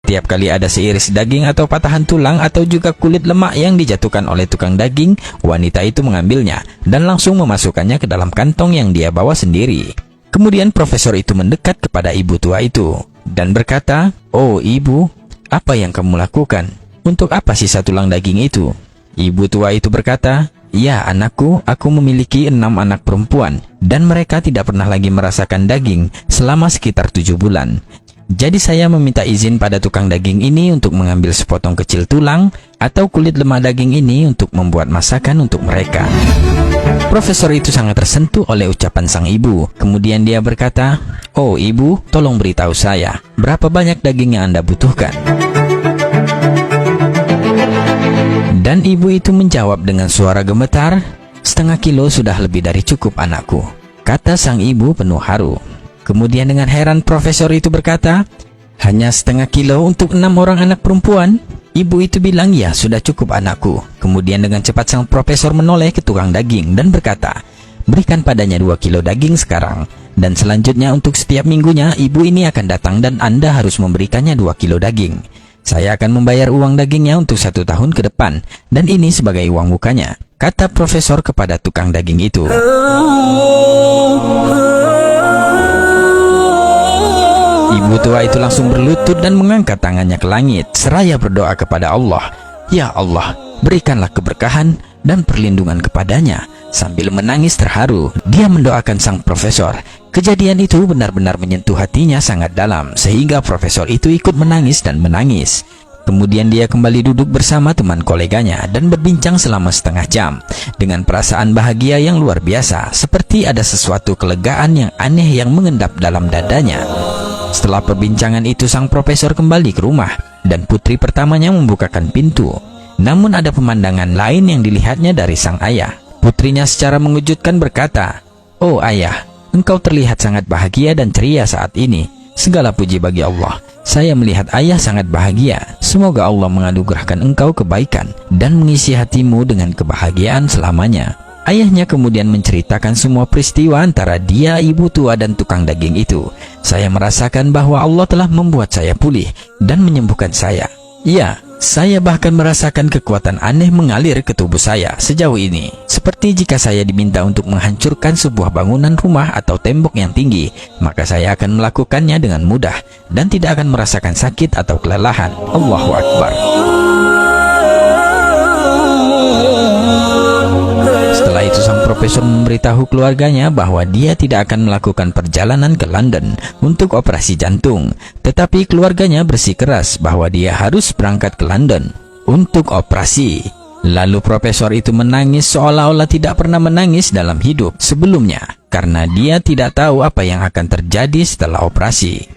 Tiap kali ada seiris daging atau patahan tulang atau juga kulit lemak yang dijatuhkan oleh tukang daging, wanita itu mengambilnya dan langsung memasukkannya ke dalam kantong yang dia bawa sendiri. Kemudian profesor itu mendekat kepada ibu tua itu dan berkata, "Oh ibu, apa yang kamu lakukan? Untuk apa sisa tulang daging itu?" Ibu tua itu berkata, "Ya anakku, aku memiliki 6 anak perempuan dan mereka tidak pernah lagi merasakan daging selama sekitar 7 bulan. Jadi saya meminta izin pada tukang daging ini untuk mengambil sepotong kecil tulang atau kulit lemak daging ini untuk membuat masakan untuk mereka." Profesor itu sangat tersentuh oleh ucapan sang ibu. Kemudian dia berkata, "Oh ibu, tolong beritahu saya, berapa banyak daging yang Anda butuhkan?" Dan ibu itu menjawab dengan suara gemetar, "Setengah kilo sudah lebih dari cukup anakku," kata sang ibu penuh haru. Kemudian dengan heran profesor itu berkata, "Hanya setengah kilo untuk 6 orang anak perempuan?" Ibu itu bilang, "Ya, sudah cukup anakku." Kemudian dengan cepat sang profesor menoleh ke tukang daging dan berkata, "Berikan padanya 2 kilo daging sekarang. Dan selanjutnya untuk setiap minggunya ibu ini akan datang dan Anda harus memberikannya 2 kilo daging. Saya akan membayar uang dagingnya untuk 1 tahun ke depan. Dan ini sebagai uang mukanya," kata profesor kepada tukang daging itu. Ibu tua itu langsung berlutut dan mengangkat tangannya ke langit seraya berdoa kepada Allah, "Ya Allah, berikanlah keberkahan dan perlindungan kepadanya." Sambil menangis terharu, dia mendoakan sang profesor. Kejadian itu benar-benar menyentuh hatinya sangat dalam, sehingga profesor itu ikut menangis dan menangis. Kemudian dia kembali duduk bersama teman koleganya dan berbincang selama setengah jam dengan perasaan bahagia yang luar biasa, seperti ada sesuatu kelegaan yang aneh yang mengendap dalam dadanya. Setelah perbincangan itu, sang profesor kembali ke rumah dan putri pertamanya membukakan pintu. Namun ada pemandangan lain yang dilihatnya dari sang ayah. Putrinya secara mengejutkan berkata, "Oh ayah, engkau terlihat sangat bahagia dan ceria saat ini. Segala puji bagi Allah. Saya melihat ayah sangat bahagia. Semoga Allah menganugerahkan engkau kebaikan dan mengisi hatimu dengan kebahagiaan selamanya." Ayahnya kemudian menceritakan semua peristiwa antara dia, ibu tua, dan tukang daging itu. "Saya merasakan bahwa Allah telah membuat saya pulih dan menyembuhkan saya. Ya, saya bahkan merasakan kekuatan aneh mengalir ke tubuh saya sejauh ini. Seperti jika saya diminta untuk menghancurkan sebuah bangunan rumah atau tembok yang tinggi, maka saya akan melakukannya dengan mudah dan tidak akan merasakan sakit atau kelelahan." Allahu Akbar. Setelah itu sang profesor memberitahu keluarganya bahwa dia tidak akan melakukan perjalanan ke London untuk operasi jantung. Tetapi keluarganya bersikeras bahwa dia harus berangkat ke London untuk operasi. Lalu profesor itu menangis seolah-olah tidak pernah menangis dalam hidup sebelumnya, karena dia tidak tahu apa yang akan terjadi setelah operasi.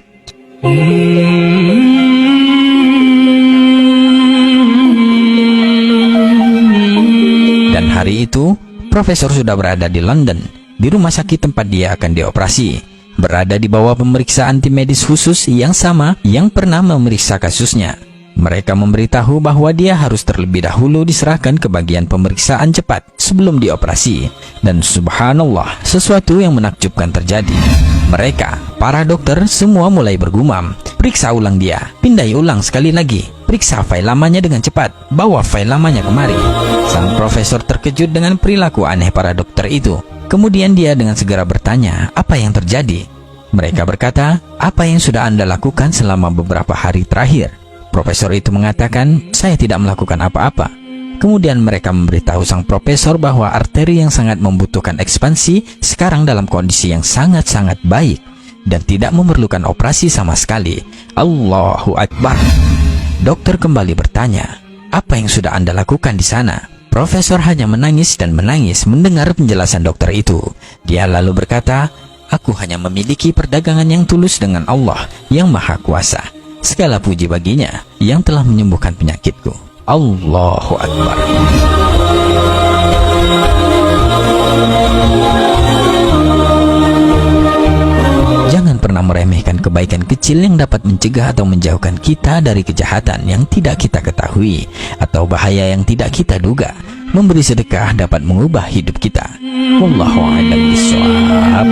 Dan hari itu, profesor sudah berada di London, di rumah sakit tempat dia akan dioperasi. Berada di bawah pemeriksaan tim medis khusus yang sama yang pernah memeriksa kasusnya. Mereka memberitahu bahwa dia harus terlebih dahulu diserahkan ke bagian pemeriksaan cepat sebelum dioperasi. Dan subhanallah, sesuatu yang menakjubkan terjadi. Mereka, para dokter, semua mulai bergumam, "Periksa ulang dia, pindai ulang sekali lagi, periksa file lamanya dengan cepat, bawa file lamanya kemari." Sang profesor terkejut dengan perilaku aneh para dokter itu. Kemudian dia dengan segera bertanya, "Apa yang terjadi?" Mereka berkata, "Apa yang sudah Anda lakukan selama beberapa hari terakhir?" Profesor itu mengatakan, "Saya tidak melakukan apa-apa." Kemudian mereka memberitahu sang profesor bahwa arteri yang sangat membutuhkan ekspansi sekarang dalam kondisi yang sangat-sangat baik dan tidak memerlukan operasi sama sekali. Allahu Akbar. Dokter kembali bertanya, "Apa yang sudah Anda lakukan di sana?" Profesor hanya menangis dan menangis mendengar penjelasan dokter itu. Dia lalu berkata, "Aku hanya memiliki perdagangan yang tulus dengan Allah yang Maha Kuasa. Segala puji baginya yang telah menyembuhkan penyakitku." Allahu Akbar. Jangan pernah meremehkan kebaikan kecil yang dapat mencegah atau menjauhkan kita dari kejahatan yang tidak kita ketahui atau bahaya yang tidak kita duga. Memberi sedekah dapat mengubah hidup kita. Wallahu a'lam bishawab.